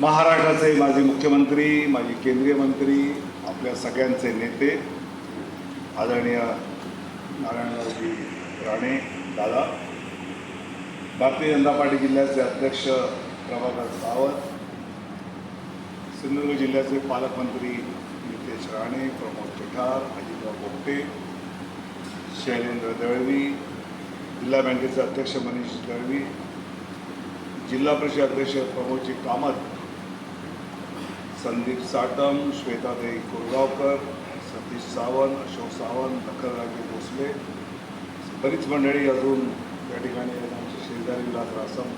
महाराष्ट्राचे माजी मुख्यमंत्री, माजी केंद्रीय मंत्री, आपल्या सगळ्यांचे नेते आदरणीय नारायणरावजी राणे दादा, भारतीय जनता पार्टी जिल्ह्याचे अध्यक्ष प्रभाकर सावंत, सिंधुदुर्ग जिल्ह्याचे पालकमंत्री नितेश राणे, प्रमोद चठार, अजितराव बोपटे, शैलेंद्र दळवी, जिल्हा बँकेचे अध्यक्ष मनीष दळवी, जिल्हा परिषद अध्यक्ष प्रमोदजी कामत, संदीप साटम, श्वेताताई कोरगावकर, सतीश सावंत, अशोक सावंत, दखलराजे भोसले, बरीच मंडळी अजून त्या ठिकाणी आमचे शेजारी विलास रासम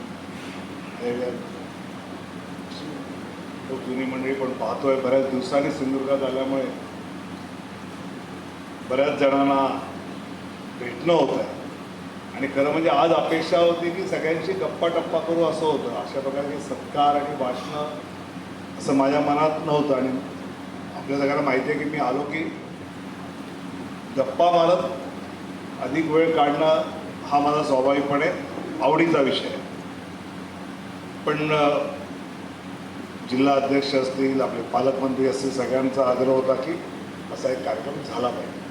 खूप जुनी मंडळी पण पाहतोय. बऱ्याच दिवसांनी सिंधुदुर्गात आल्यामुळे बऱ्याच जणांना भेटणं होत आहे आणि खरं म्हणजे आज अपेक्षा होती की सगळ्यांशी गप्पा टप्पा करू असं होतं. अशा प्रकारचे सत्कार आणि भाषणं असं माझ्या मनात नव्हतं आणि आपल्या सगळ्यांना माहिती आहे की मी आलो की गप्पा मारत अधिक वेळ काढणं हा माझा स्वाभाविकपणे आवडीचा विषय आहे. पण जिल्हा अध्यक्ष असतील, आपले पालकमंत्री असतील, सगळ्यांचा आग्रह होता की असा एक कार्यक्रम झाला पाहिजे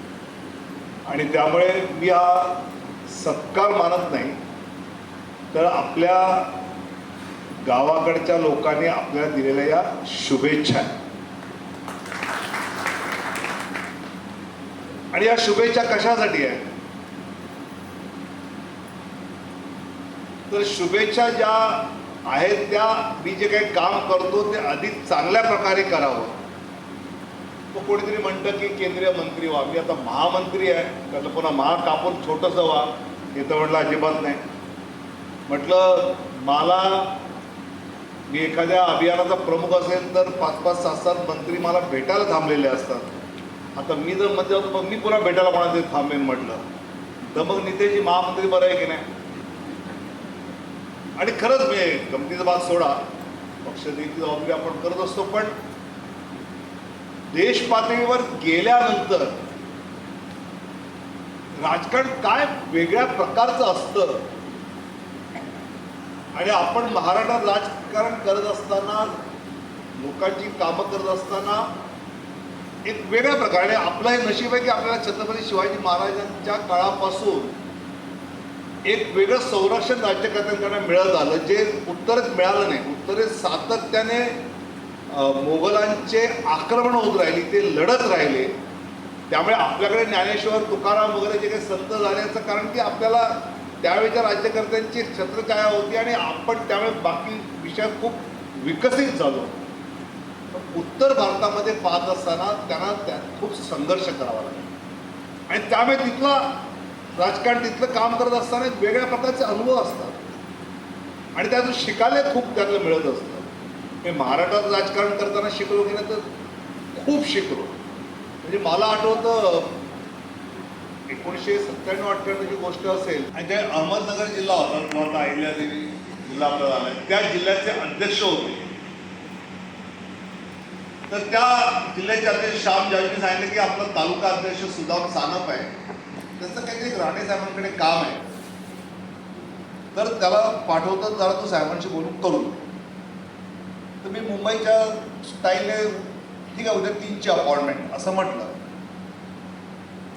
आणि त्यामुळे मी हा सत्कार मानत नाही तर आपल्या गावाकडच्या लोकांनी आपल्याला दिलेल्या या शुभेच्छा आणि या शुभेच्छा कशासाठी आहेत तर शुभेच्छा ज्या आहेत त्या मी जे काही काम करतो ते अधिक चांगल्या प्रकारे करावं. मग कोणीतरी म्हणतं की केंद्रीय मंत्री व्हा, मी आता महामंत्री आहे त्यातलं पुन्हा महा कापून छोटंसं व्हा, हे तर म्हटलं अजिबात नाही. म्हटलं मला मी एखाद्या अभियानाचा प्रमुख असेल तर 5-5, 7-7 मंत्री मला भेटायला थांबलेले असतात. आता मी जर मध्ये होतो मग मी पुन्हा भेटायला कोणाला तरी थांबेन म्हटलं तर मग नितेशजी महामंत्री बरं आहे की नाही. आणि खरंच मी गमतीचा भाग सोडा, पक्षाची जबाबदारी आपण करत असतो, पण देश पातळीवर गेल्यानंतर राजकारण काय वेगळ्या प्रकारचं असतं आणि आपण महाराष्ट्रात राजकारण करत असताना, लोकांची कामं करत असताना एक वेगळ्या प्रकारे आपलं हे नशीब आहे की आपल्याला छत्रपती शिवाजी महाराजांच्या काळापासून एक वेगळं संरक्षण राज्यकर्त्यांकडे मिळत आलं, जे उत्तरेत मिळालं नाही. उत्तरेत सातत्याने मोगलांचे आक्रमण होत राहिली, ते लढत राहिले. त्यामुळे आपल्याकडे ज्ञानेश्वर, तुकाराम वगैरे जे काही संत झाल्याचं कारण की आपल्याला त्यावेळेच्या राज्यकर्त्यांची छत्रछाया होती आणि आपण त्यामुळे बाकी विषयात खूप विकसित झालो. उत्तर भारतामध्ये पाहत असताना त्यांना त्यात खूप संघर्ष करावा लागला आणि त्यामुळे तिथला राजकारण, तिथलं काम करत असताना एक वेगळ्या प्रकारचे अनुभव असतात आणि त्यातून शिकायला खूप त्यातलं मिळत असतं. मी महाराष्ट्रात राजकारण करताना शिकलो की नाही तर खूप शिकलो. म्हणजे मला आठवतं 1997-98ची गोष्ट असेल आणि ते अहमदनगर जिल्हा होता, अहिल्यादेवी जिल्हा आपला झाला, त्या जिल्ह्याचे अध्यक्ष होते. तर त्या जिल्ह्याचे अध्यक्ष श्याम जाजूंनी सांगितलं की आपला तालुका अध्यक्ष सुदाम सानप आहे, त्याचं काहीतरी राणे साहेबांकडे काम आहे तर त्याला पाठवतं, जरा तो साहेबांशी बोलून करून. तर मी मुंबईच्या स्टाईलने ठीक आहे उद्या 3ची अपॉइंटमेंट असं म्हटलं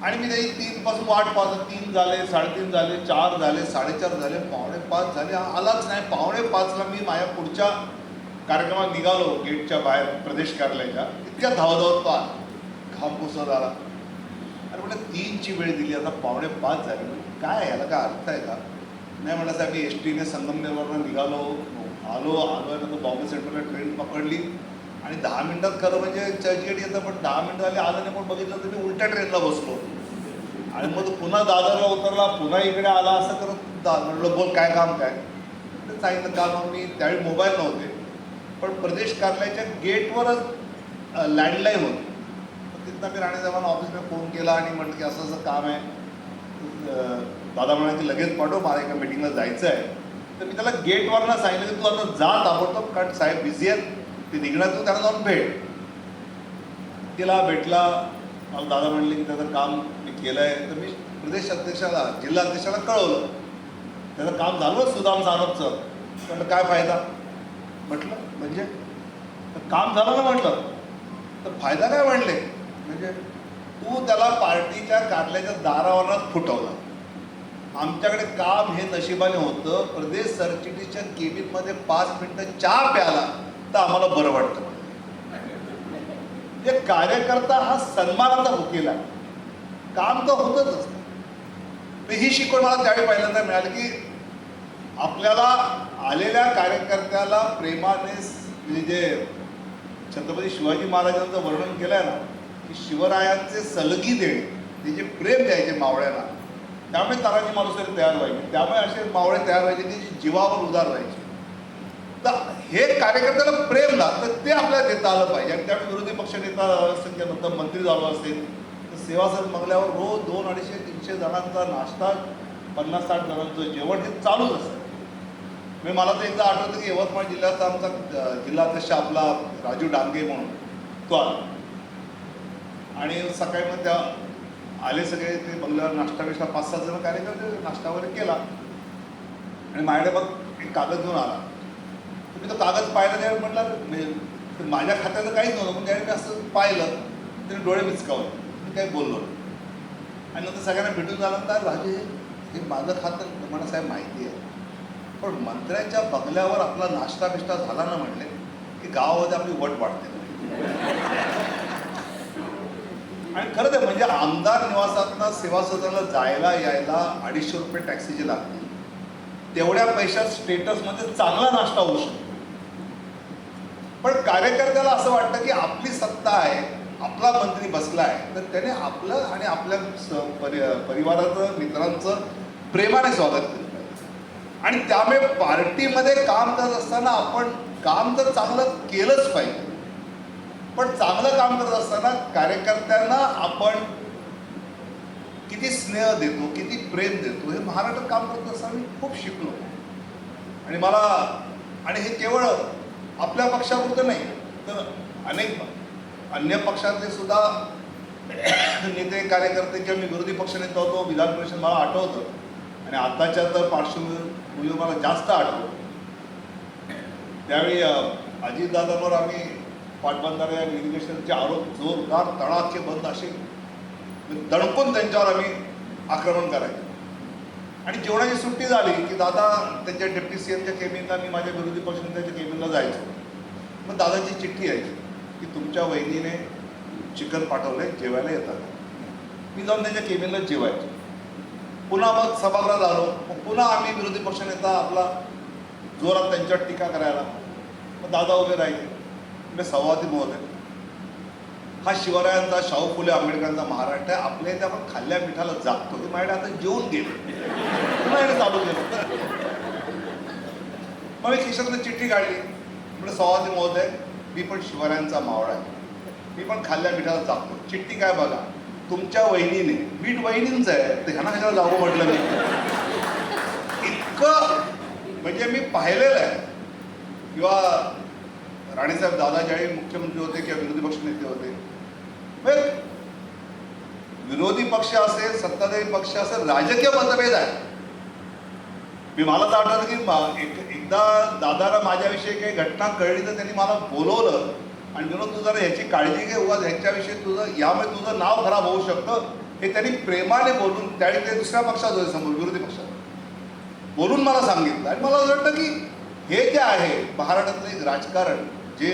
आणि मी त्याची 3 पासून वाट पाहतो. 3 झाले, 3:30 झाले, 4 झाले, 4:30 झाले, 4:45 झाले, आलाच नाही. 4:45ला मी माझ्या पुढच्या कार्यक्रमात निघालो गेटच्या बाहेर प्रदेश कार्यालयाच्या, इतक्या धावधावत तो आला, घाम पुसत आला. अरे म्हटलं 3ची वेळ दिली, आता 4:45 झाली, काय याला काय अर्थ आहे का. नाही म्हटलं साहेब मी STने संगमनेरवरनं निघालो, आलो नंतर बॉम्बे सेंट्रलला ट्रेन पकडली आणि 10 मिनिटात खरं म्हणजे चर्चगेट येतं पण 10 मिनिटं झाली आलं नाही. पण बघितलं तर मी उलट्या ट्रेनला बसलो आणि मग पुन्हा दादरला उतरला, पुन्हा इकडे आला. असं करत म्हटलं बोल काय काम काय सांगितलं काम. मी त्यावेळी मोबाईल नव्हते पण प्रदेश कार्यालयाच्या गेटवरच लँडलाईन होती. तिथं मी राणेसाहेबांना ऑफिसला फोन केला आणि म्हटलं की असं असं काम आहे. दादा म्हणाले की लगेच पाठव, मला एका मीटिंगला जायचं आहे. तर मी त्याला गेटवरनं सांगितलं की तू आता जा ताबडतोब, कारण साहेब बिझी आहेत, ते निघणार, तू त्यांना जाऊन भेट. तिला भेटला. मला दादा म्हणले की त्याचं काम मी केलं आहे. तर मी प्रदेश अध्यक्षाला, जिल्हा अध्यक्षाला कळवलं, त्याचं काम झालं सुदाम सानपचं. म्हटलं काय फायदा, म्हटलं म्हणजे तर काम झालं ना म्हटलं, तर फायदा काय म्हणले, म्हणजे तू त्याला पार्टीच्या कार्यालयाच्या दारावरच फुटवला. आमच्याकडे काम हे नशिबाने होतं, प्रदेश सरचिटणीसच्या केबिनमध्ये 5 मिनिटं चहा प्याला तर आम्हाला बरं वाटतं. म्हणजे कार्यकर्ता हा सन्मानाचा भुकेला आहे, काम तर होतच असतं. ही शिकवण मला त्यावेळी पहिल्यांदा मिळाली की आपल्याला आलेल्या कार्यकर्त्याला प्रेमाने, म्हणजे जे छत्रपती शिवाजी महाराजांचं वर्णन केलं आहे ना, की शिवरायांचे सलगी देणे, ते जे प्रेम द्यायचे मावळ्याला, त्यामुळे तानाजी मालुसरे तयार व्हायचे, त्यामुळे असे मावळे तयार व्हायचे की जे जीवावर उदार व्हायचे. तर हे कार्यकर्त्याला प्रेम लागतं, ते आपल्याला देता आलं पाहिजे. आणि त्यावेळी विरोधी पक्षनेता असेल, त्यानंतर मंत्री झालो असेल, तर सेवासद बंगल्यावर रोज 200, 250, 300 जणांचा नाश्ता, 50-60 जणांचं जेवण हे चालूच असतं. मी मला तर एकदा आठवतं की यवतमाळ जिल्ह्याचा आमचा जिल्हाध्यक्ष आपला राजू डांगे म्हणून तो आला, आणि सकाळी मग त्या आले सगळे, ते बंगल्यावर नाश्ता बिष्टा 5-6 जण कार्यकर्ते नाश्ता वगैरे केला, आणि माझ्याकडे मग एक कागद घेऊन आला. तर मी तो कागद पाहिला, त्यावेळी म्हटलं माझ्या खात्याचं काहीच नव्हतं, पण त्यावेळी मी असं पाहिलं, त्याने डोळे मिचकावले, मी काही बोललो नाही. आणि नंतर सगळ्यांना भेटून झाल्यानंतर, राजे हे माझं खातं तुम्हाला साहेब माहिती आहे, पण मंत्र्यांच्या बंगल्यावर आपला नाश्ता बिष्टा झाला ना म्हटले की गावामध्ये आपली वट वाढते. आणि खरंच आहे, म्हणजे आमदार निवासातनं सेवा सदनाला जायला यायला 250 रुपये टॅक्सीचे लागतील, तेवढ्या पैशात स्टेटसमध्ये चांगला नाश्ता होऊ शकतो. पण कार्यकर्त्याला असं वाटतं की आपली सत्ता आहे, आपला मंत्री बसला आहे, तर त्याने आपलं आणि आपल्या परिवाराचं, मित्रांचं प्रेमाने स्वागत केलं पाहिजे. आणि त्यामुळे पार्टीमध्ये काम करत असताना आपण काम तर चांगलं केलंच पाहिजे, पण चांगलं काम करत असताना कार्यकर्त्यांना आपण किती स्नेह देतो, किती प्रेम देतो, हे महाराष्ट्रात काम करत असताना मी खूप शिकलो. आणि मला, आणि हे केवळ आपल्या पक्षापुरतं नाही, तर अनेक अन्य पक्षातले सुद्धा नेते कार्यकर्ते, किंवा मी विरोधी पक्षनेता होतो विधान परिषद, मला आठवतं, आणि आताच्या तर पार्श्वभूमीवर मला जास्त आठवतं. त्यावेळी अजितदादांवर आम्ही पाटबंधारे या इरिगेशनचे आरोप जोरदार तडाखे बंद असे दडपून त्यांच्यावर आम्ही आक्रमण करायचो. आणि जेवणाची सुट्टी झाली की दादा त्यांच्या डेप्टी CMच्या केबिनला, मी माझ्या विरोधी पक्षनेत्याच्या केबिनला जायचो. मग दादाची चिठ्ठी यायची की तुमच्या वहिनीने चिकन पाठवलंय, जेवायला येतात. मी जाऊन त्यांच्या केबिनला जेवायचो. पुन्हा मग सभागृहात आलो, मग पुन्हा आम्ही विरोधी पक्षनेता आपला जोरात त्यांच्यावर टीका करायला, मग दादा उभे राहायचे. म्हणजे सभापती महोदय, हा शिवरायांचा, शाहू फुले आंबेडकरांचा महाराष्ट्र आहे, आपल्या इथे आपण खाल्ल्या मिठाला जागतो, की माझ्याकडे आता जेवून गेले, पुन्हा याने चालू केलं. मग मी खिशातून चिठ्ठी काढली, म्हणजे सभापती महोदय, मी पण शिवरायांचा मावळा आहे, मी पण खाल्ल्या मिठाला जागतो. चिठ्ठी काय बघा, तुमच्या वहिनीने, मीठ वहिनींचं आहे, तर ह्यांना कशाला जागो म्हटलं मी. इतकं म्हणजे मी पाहिलेलं आहे. किंवा राणेसाहेब दादा ज्यावेळी मुख्यमंत्री होते किंवा विरोधी पक्ष नेते होते, विरोधी पक्ष असेल, सत्ताधारी पक्ष असेल, राजकीय मतभेद आहे. मी मला तर आठवतं की एकदा दादाला माझ्याविषयी काही घटना कळली तर त्यांनी मला बोलवलं आणि विनोद, तू जरा ह्याची काळजी घे, उगाच ह्याच्याविषयी तुझं, यामुळे तुझं नाव खराब होऊ शकतं, हे त्यांनी प्रेमाने बोलून, त्यावेळी ते दुसऱ्या पक्षात होते, समोर विरोधी पक्षात बोलून मला सांगितलं. आणि मला असं वाटतं की हे जे आहे महाराष्ट्रातलं एक राजकारण, जे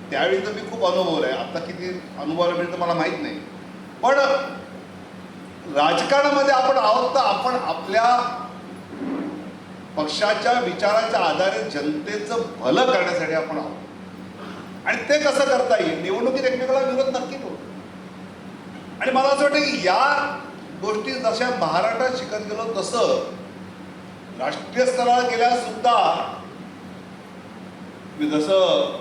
त्यावेळी तर मी खूप अनुभवलं आहे, आता किती अनुभवायला मिळतं मला माहीत नाही, पण राजकारणामध्ये आपण आहोत तर आपण आपल्या पक्षाच्या विचाराच्या आधारे जनतेचं भलं करण्यासाठी आपण आहोत. आणि ते कसं करता येईल, निवडणुकीत एकमेकाला विरोध नक्कीच होतो. आणि मला असं वाटतं की या गोष्टी जशा महाराष्ट्रात शिकत गेलो, तसं राष्ट्रीय स्तरावर गेल्या सुद्धा, मी जसं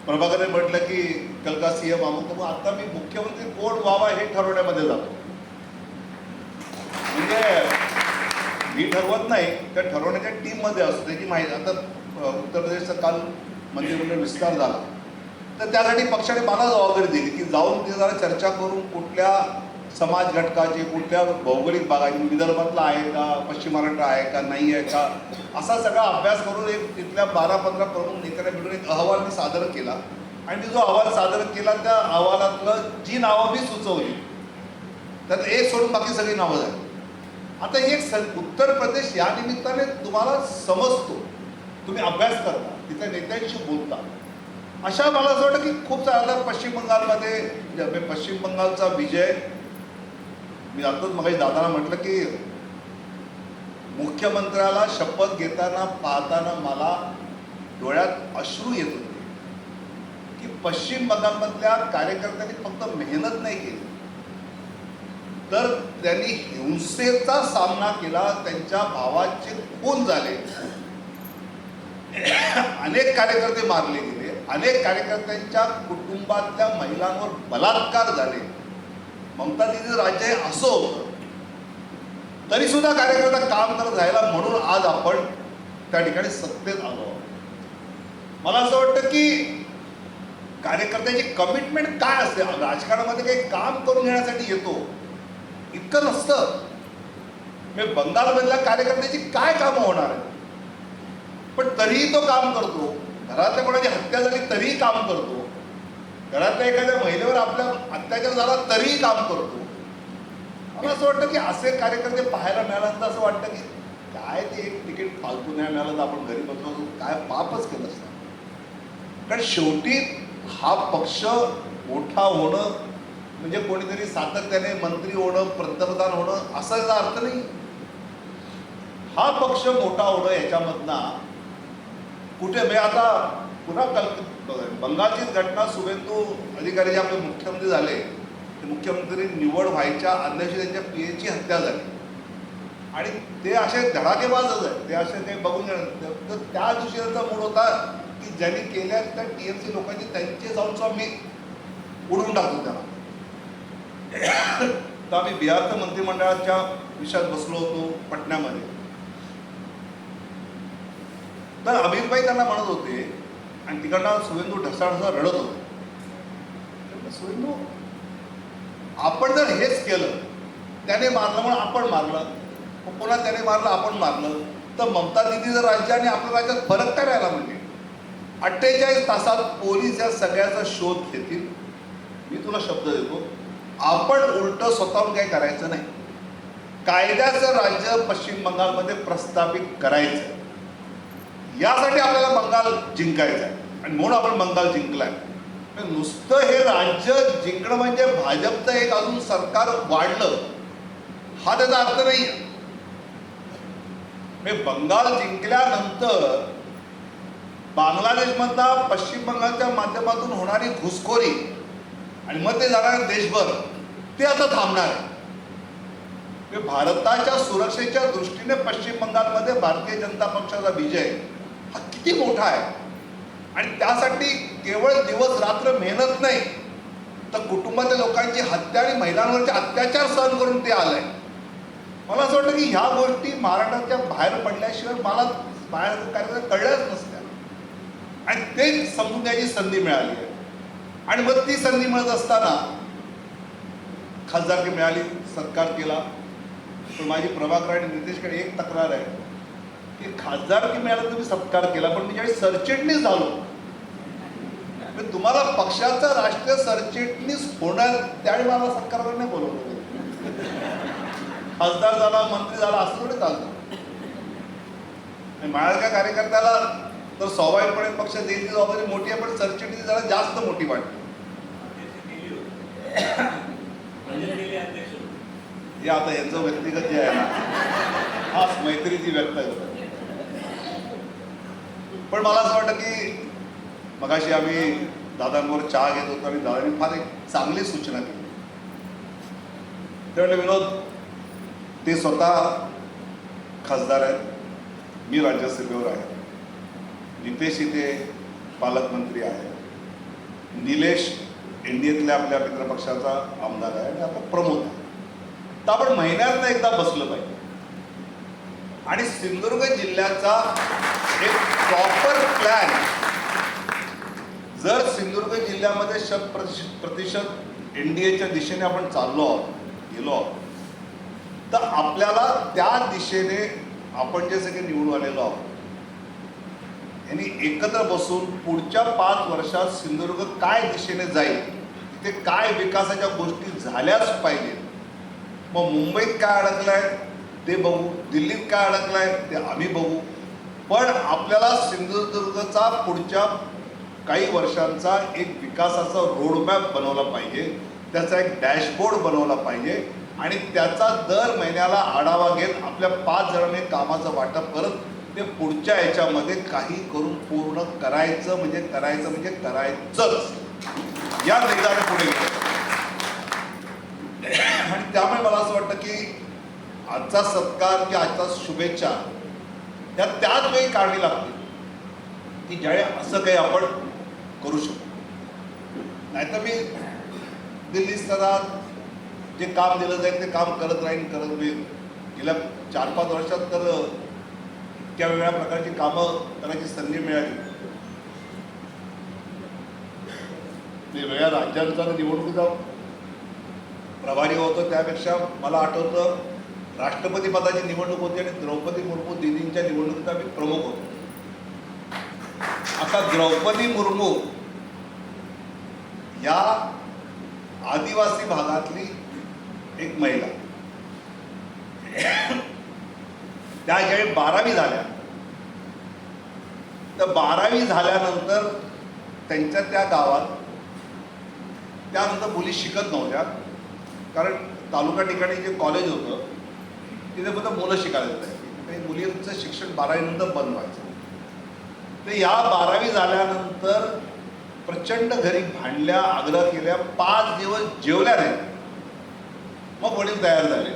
प्रभाकरने म्हटलं की कल का CM अमुक, मग आता मी मुख्यमंत्री कोण व्हावा हे ठरवण्यामध्ये जातो. म्हणजे मी ठरवत नाही, त्या ठरवण्याच्या टीममध्ये असते की माहिती. आता उत्तर प्रदेशचा काल मंत्रिमंडळ विस्तार झाला, तर त्यासाठी पक्षाने मला जबाबदारी दिली की जाऊन ते जरा चर्चा करून कुठल्या समाज घटकाचे, कुठल्या भौगोलिक भागाचे, विदर्भातला आहे का, पश्चिम महाराष्ट्र आहे का, नाही आहे का, असा सगळा अभ्यास करून एक तिथल्या 12-15 प्रमुख नेत्यांना भेटून एक अहवाल मी सादर केला. आणि जो अहवाल सादर केला त्या अहवालातलं जी नावं मी सुचवली त्यात एक सोडून बाकी सगळी नावं झाली. आता एक उत्तर प्रदेश या निमित्ताने तुम्हाला समजतो, तुम्ही अभ्यास करता, तिथल्या नेत्यांशी बोलता. अशा मला असं वाटतं की खूप सारा पश्चिम बंगालमध्ये पश्चिम बंगालचा विजय, मी आताच मग दादाला म्हटलं की मुख्यमंत्र्याला शपथ घेताना पाहताना मला डोळ्यात अश्रू येत होते की पश्चिम बंगालमधल्या कार्यकर्त्यांनी फक्त मेहनत नाही केली तर त्यांनी हिंसेचा सामना केला. त्यांच्या भावाचे खून झाले, अनेक कार्यकर्ते मारले गेले, अनेक कार्यकर्त्यांच्या कुटुंबातल्या महिलांवर बलात्कार झाले. ममता दीदी राज्य हे असं होतं तरी सुद्धा कार्यकर्ता काम करत राहिला, म्हणून आज आपण त्या ठिकाणी सत्तेत आलो आहोत. मला असं वाटतं की कार्यकर्त्याची कमिटमेंट काय असते. राजकारणामध्ये काही काम करून घेण्यासाठी येतो इतकं नसतं. म्हणजे बंगालमधल्या कार्यकर्त्याची काय कामं होणार आहे, पण तरीही तो काम करतो. घरातल्या कोणाची हत्या झाली तरीही काम करतो. घरातल्या एखाद्या महिलेवर आपल्या अत्याचार झाला तरीही काम करतो. मला असं वाटतं की असे कार्यकर्ते पाहायला मिळाल्यानंतर असं वाटतं की काय ते एक तिकीट फालतू नाही मिळालं तर आपण घरी बसलो काय पापच केलं असतं. कारण शेवटी हा पक्ष मोठा होणं म्हणजे कोणीतरी सातत्याने मंत्री होणं, पंतप्रधान होणं असा याचा अर्थ नाही. हा पक्ष मोठा होणं याच्यामधनं कुठे म्हणजे आता पुन्हा बंगालचीच घटना, शुभेंदू अधिकारी जे आपले मुख्यमंत्री झाले ते मुख्यमंत्री निवड व्हायच्या आदल्या त्यांच्या पीएची हत्या झाली आणि ते असे धडाकेबाजच आहे. ते असे काही बघून घेणार तर त्या दिवशी त्यांचा मूड होता की ज्यांनी केल्या त्या टीएमसी लोकांची त्यांचे जाऊन आम्ही उडवून टाकतो त्याला. तर आम्ही बिहारच्या मंत्रिमंडळाच्या विषयात बसलो होतो पटण्यामध्ये. तर अमितभाई त्यांना म्हणत होते आणि तिकडनं शुभेंदू ढसाढसा रडत होते. शुभेंदू आपण जर हेच केलं, त्याने मारलं म्हणून आपण मारलं, पुन्हा त्याने मारलं आपण मारलं, तर ममता दिदी जर राज्य आणि आपल्या राज्यात फरक काय राहिला. म्हणजे 48 तासात पोलीस या सगळ्याचा शोध घेतील. मी तुला शब्द देतो, आपण उलट स्वतःहून काही करायचं नाही. कायद्याचं राज्य पश्चिम बंगालमध्ये प्रस्थापित करायचं, यासाठी आपल्याला बंगाल जिंकायचं आहे आणि म्हणून आपण बंगाल जिंकलाय. नुसतं हे राज्य जिंकणं म्हणजे भाजपचं एक अजून सरकार वाढलं हा त्याचा अर्थ नाही. बंगाल जिंकल्यानंतर बांगलादेशमधला पश्चिम बंगालच्या माध्यमातून होणारी घुसखोरी आणि मग ते जाणार देशभर, ते आता थांबणार आहे. भारताच्या सुरक्षेच्या दृष्टीने पश्चिम बंगालमध्ये भारतीय जनता पक्षाचा विजय हा किती मोठा आहे. आणि त्यासाठी केवळ दिवस रात्र मेहनत नाही तर कुटुंबातल्या लोकांची हत्या आणि महिलांवरचे अत्याचार सहन करून ते आलंय. मला असं वाटतं की ह्या गोष्टी महाराष्ट्राच्या बाहेर पडल्याशिवाय मला बाहेर कार्यक्रम कळल्याच नसत्या आणि ते समजून घ्यायची संधी मिळाली आहे. आणि मग ती संधी मिळत असताना खासदारकी मिळाली, सत्कार केला. पण माझी प्रभाकर आणि नितेशकडे एक तक्रार आहे की खासदारकी मिळाला तुम्ही सत्कार केला, पण मी ज्यावेळी सरचिटणीस झालो, तुम्हाला पक्षाचा राष्ट्रीय सरचिटणीस होणार त्यावेळी मला सत्कार नाही बोलवलं. खासदार झाला, मंत्री झाला असं थोडे चालतं. माझ्या कार्यकर्त्याला तर स्वाभाविकपणे पक्ष देण्याची जबाबदारी मोठी आहे, पण सरचिटणीस जरा जास्त मोठी वाटते. हे आता यांचं व्यक्तिगत जे आहे ना, हाच मैत्रीची व्यक्त आहे. पण मला असं वाटतं की मगाशी आम्ही दादांवर चहा घेत होतो आणि दादांनी फार एक चांगली सूचना केली. त्यावेळेला विनोद, ते स्वतः खासदार आहेत, मी राज्यसभेवर आहे, नितेश इथे पालकमंत्री आहे, निलेश एनडीएतल्या आपल्या मित्रपक्षाचा आमदार आहे आणि आता प्रमोद आहे. तर आपण महिन्यातनं एकदा बसलं पाहिजे आणि सिंधुदुर्ग जिल्ह्याचा एक प्रॉपर प्लॅन, जर सिंधुदुर्ग जिल्ह्यामध्ये 100% एनडीएच्या दिशेने आपण चाललो आहोत गेलो आहोत, तर आपल्याला त्या दिशेने आपण जे सगळे निवडून आलेलो आहोत यांनी एकत्र बसून पुढच्या 5 वर्षात सिंधुदुर्ग काय दिशेने जाईल, तिथे काय विकासाच्या गोष्टी झाल्याच पाहिजेत. मग मुंबईत काय अडकलंय ते बघू, दिल्लीत काय अडकलंय ते आम्ही बघू, पण आपल्याला सिंधुदुर्गचा पुढच्या काही वर्षांचा एक विकासाचा रोडमॅप बनवला पाहिजे, त्याचा एक डॅशबोर्ड बनवला पाहिजे आणि त्याचा दर महिन्याला आढावा घेत आपल्या 5 जणांनी कामाचं वाटप करत ते पुढच्या याच्यामध्ये काही करून पूर्ण करायचं म्हणजे करायचंच या निर्धाराने पुढे गेलं. आणि त्यामुळे मला असं वाटतं की आजचा सत्कार की आजचा शुभेच्छा त्या त्याच वेळी काढली लागते की ज्यावेळी असं काही आपण करू शकतो. नाहीतर मी दिल्ली स्तरात जे काम दिलं जाईल ते काम करत राहील. गेल्या 4-5 वर्षात तर इतक्या वेगळ्या प्रकारची कामं करायची संधी मिळाली. वेगवेगळ्या राज्यांचा निवडणुकीचा प्रभारी होतो, त्यापेक्षा मला आठवतं राष्ट्रपती पदाची निवडणूक होती आणि द्रौपदी मुर्मू दीदींच्या निवडणुकीचा मी प्रमुख होतो. आता द्रौपदी मुर्मू या आदिवासी भागातली एक महिला, त्या ज्यावेळी 12वी झाल्या, तर 12वी झाल्यानंतर त्यांच्या त्या गावात त्यानंतर मुली शिकत नव्हत्या, कारण तालुका ठिकाणी जे कॉलेज होतं तिथे फक्त मुलं शिकायला जायची, मुलींचं शिक्षण 12वी नंतर बंद व्हायचं. तर या 12वी झाल्यानंतर प्रचंड घरी भांडल्या, आग्रह केल्या, 5 दिवस जेवल्या नाही. मग वडील तयार झाले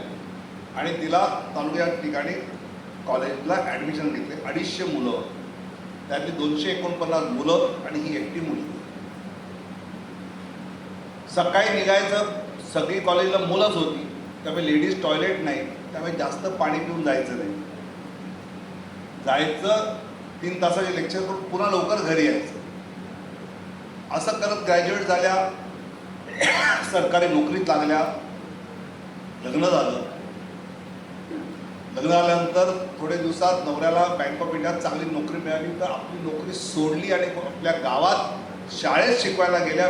आणि तिला तालुक्या ठिकाणी कॉलेजला ॲडमिशन घेतले. 250 मुलं, त्यातली 249 मुलं आणि ही एकटी मुलगी. सकाळी निघायचं, सगळी कॉलेजला मुलंच होती, त्यामुळे लेडीज टॉयलेट नाही, त्यामुळे जास्त पाणी पिऊन जायचं नाही. जायचं 3 तासाचे लेक्चर करून पुन्हा लवकर घरी यायचं. असं करत ग्रॅज्युएट झाल्या, सरकारी नोकरीत लागल्या, लग्न झालं. लग्न झाल्यानंतर थोडे दिवसात नवऱ्याला बँक ऑफ इंडियात चांगली नोकरी मिळाली, तर आपली नोकरी सोडली आणि आपल्या गावात शाळेत शिकवायला गेल्या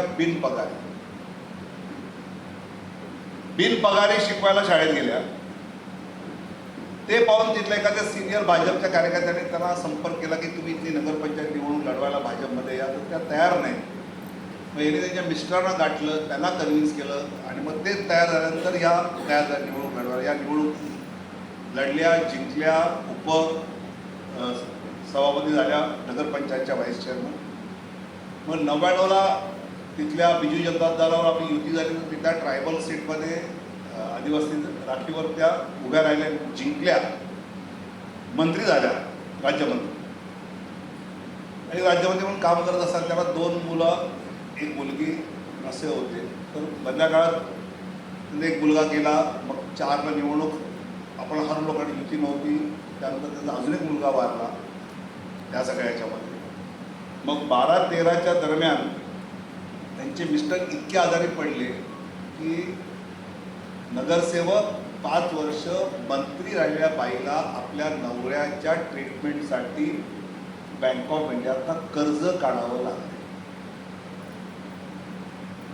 बिनपगारी शिकवायला शाळेत गेल्या. ते पाहून तिथल्या एखाद्या सिनियर भाजपच्या कार्यकर्त्यांनी त्यांना संपर्क केला की तुम्ही इथली नगरपंचायत निवडणूक लढवायला भाजपमध्ये या, तर त्या तयार नाही. मग यांनी त्यांच्या मिस्टरांना गाठलं, त्यांना कन्व्हिन्स केलं आणि मग ते तयार झाल्यानंतर या तयार झाल्या निवडणूक लढवायला. या निवडणूक लढल्या, जिंकल्या, सभापती झाल्या, नगरपंचायतच्या व्हाईस चेअरमन. मग 99ला तिथल्या बिजू जनता दलावर आपली युती झाली, तर तिथल्या ट्रायबल सीटमध्ये आदिवासी राखीवर त्या उभ्या राहिल्या, जिंकल्या, मंत्री झाल्या, राज्यमंत्री. आणि राज्यमंत्री म्हणून काम करत असताना त्याला 2 मुलं, 1 मुलगी असे होते. तर मधल्या काळात एक मुलगा गेला, मग 4ला निवडणूक आपण हरलो कारण युती नव्हती. त्यानंतर त्याचा अजून एक मुलगा वारला त्या सगळ्या याच्यामध्ये. मग 12-13च्या दरम्यान त्यांचे मिस्टर इतके आजारी पडले की नगरसेवक 5 वर्ष मंत्री राहिलेल्या बाईला आपल्या नवऱ्याच्या ट्रीटमेंटसाठी बँक ऑफ इंडियातनं कर्ज काढावं लागलं.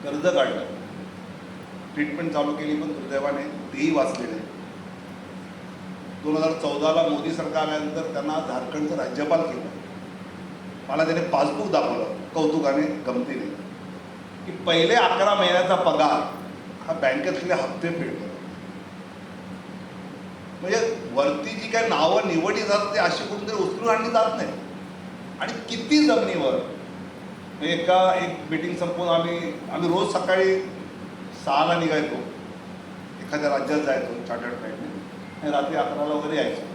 कर्ज काढलं, ट्रीटमेंट चालू केली, पण दुर्दैवाने तेही वाचले नाही. 2014ला मोदी सरकार आल्यानंतर त्यांना झारखंडचं राज्यपाल केलं. मला त्याने पासबुक दाखवलं कौतुकाने, गमतीने, की पहिले 11 महिन्याचा पगार हा बँकेतले हप्ते फेडतो. म्हणजे वरती जी काही नावं निवडली जातात ते अशी कुठेतरी उचलून आणली जात नाही. आणि किती जमिनीवर एक मीटिंग संपवून आम्ही रोज सकाळी 6ला निघायचो, एखाद्या राज्यात जायचो चार्टर्ड फ्लाईटने, आणि रात्री 11ला वगैरे यायचो.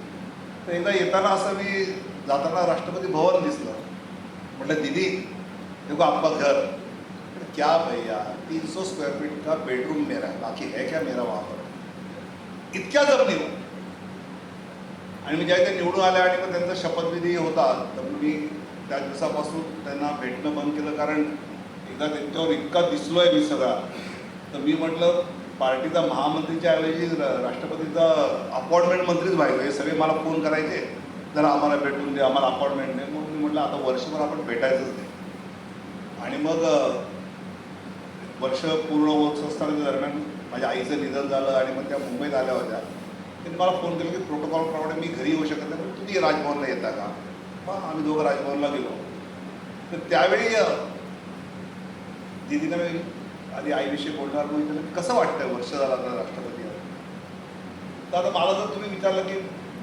तर एकदा येताना असं मी जाताना राष्ट्रपती भवन दिसलं. म्हटलं दीदी देखो आपका घर. क्या भैया 300 स्क्वायर फीट का बेडरूम मेरा है, बाकी है क्या मेरा वहाँ पर. इतक्या जमिनीवर. आणि मी ज्यावेळी ते निवडून आल्या आणि मग त्यांचा शपथविधी होता, तर मी त्या दिवसापासून त्यांना भेटणं बंद केलं. कारण एकदा त्यांच्यावर इतका दिसलो आहे मी सगळा, तर मी म्हटलं पार्टीचा महामंत्रीच्या ऐवजी राष्ट्रपतीचा अपॉइंटमेंट मंत्रीच व्हायचं. हे सगळे मला फोन करायचे, जरा आम्हाला भेटून दे, आम्हाला अपॉइंटमेंट दे. मग मी म्हटलं आता वर्षभर आपण भेटायचंच नाही. आणि मग वर्ष पूर्ण होत असताना दरम्यान माझ्या आईचं निधन झालं आणि मग त्या मुंबईत आल्या होत्या. त्यांनी मला फोन केला की प्रोटोकॉलप्रमाणे मी घरी येऊ शकत नाही, पण तुम्ही राजभवनला येता का? मग आम्ही दोघं राजभवनला गेलो. तर त्यावेळी दिदीनं मी आधी आईविषयी बोलणार म्हणजे कसं वाटतंय वर्ष झालं आता राष्ट्रपती आहे. तर आता मला जर तुम्ही विचारलं की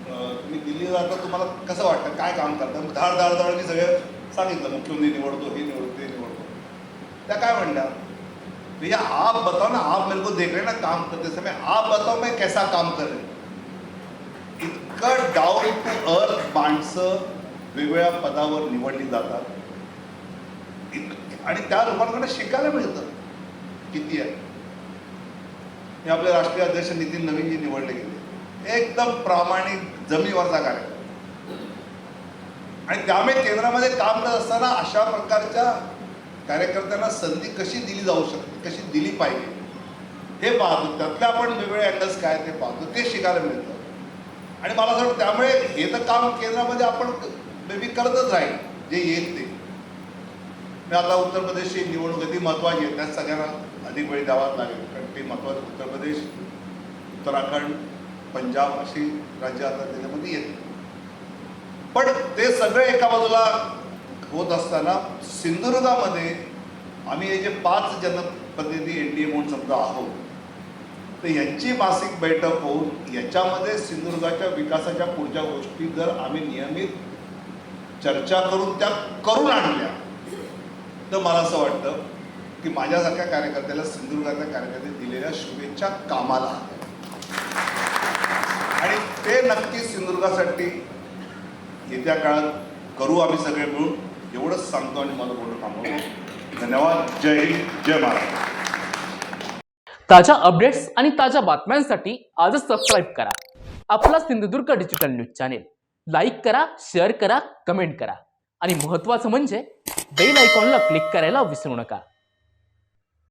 तुम्ही दिल्लीला जाता तुम्हाला कसं वाटतं, काय काम करता, धाड मी सगळं सांगितलं. मुख्यमंत्री निवडतो, हे निवडतो, ते निवडतो. त्या काय म्हणल्या, भैया आप बताओ ना, आप मेरे को देख रहे ना काम करते समय, आप बताओ मैं कैसा काम कर रहे. इतकं डाऊन टू अर्थ माणसं वेगवेगळ्या पदावर निवडली जातात आणि त्या लोकांकडे शिकायला मिळतं किती आहे. हे आपले राष्ट्रीय अध्यक्ष नितीन नवीनजी निवडले गेले, एकदम प्रामाणिक जमिनीवरचा कार्यक्रम. आणि त्यामुळे केंद्रामध्ये काम करत असताना अशा प्रकारच्या कार्यकर्त्यांना संधी कशी दिली जाऊ शकते, कशी दिली पाहिजे हे पाहतो. त्यातले आपण वेगवेगळे अँगल्स काय ते पाहतो, ते शिकायला मिळतं. आणि मला असं वाटतं त्यामुळे हे तर काम केंद्रामध्ये आपण मे करतच राहील जे येईल ते. मी आता उत्तर प्रदेशची निवडणूक ती महत्त्वाची आहे, त्यात सगळ्यांना अधिक वेळ द्यावाच लागेल, कारण ते महत्त्वाचं. उत्तर प्रदेश, उत्तराखंड, पंजाब अशी राज्य आता त्याच्यामध्ये येते. पण ते सगळे एका बाजूला होत असताना सिंधुदुर्गामध्ये आम्ही हे जे 5 जनप्रतिनिधी NDA म्हणून समजा आहोत, तर यांची मासिक बैठक होऊन याच्यामध्ये सिंधुदुर्गाच्या विकासाच्या पुढच्या गोष्टी जर आम्ही नियमित चर्चा करून त्या करून आणल्या तर मला असं वाटतं की माझ्यासारख्या कार्यकर्त्याला सिंधुदुर्गाच्या कार्यकर्त्यांनी दिलेल्या शुभेच्छा कामाला आणि ते नक्की सिंधुदुर्गासाठी येत्या काळात करू आम्ही सगळे मिळून. एवढंच सांगतो आणि मला बोलणं थांबवतो. धन्यवाद. जय हिंद, जय महाराष्ट्र. ताज्या अपडेट्स आणि ताज्या बातम्यांसाठी आजच सबस्क्राईब करा आपला Sindhudurg digital news channel. Like करा, शेअर करा, कमेंट करा आणि महत्त्वाचं म्हणजे बेल आयकॉनला क्लिक करायला विसरू नका.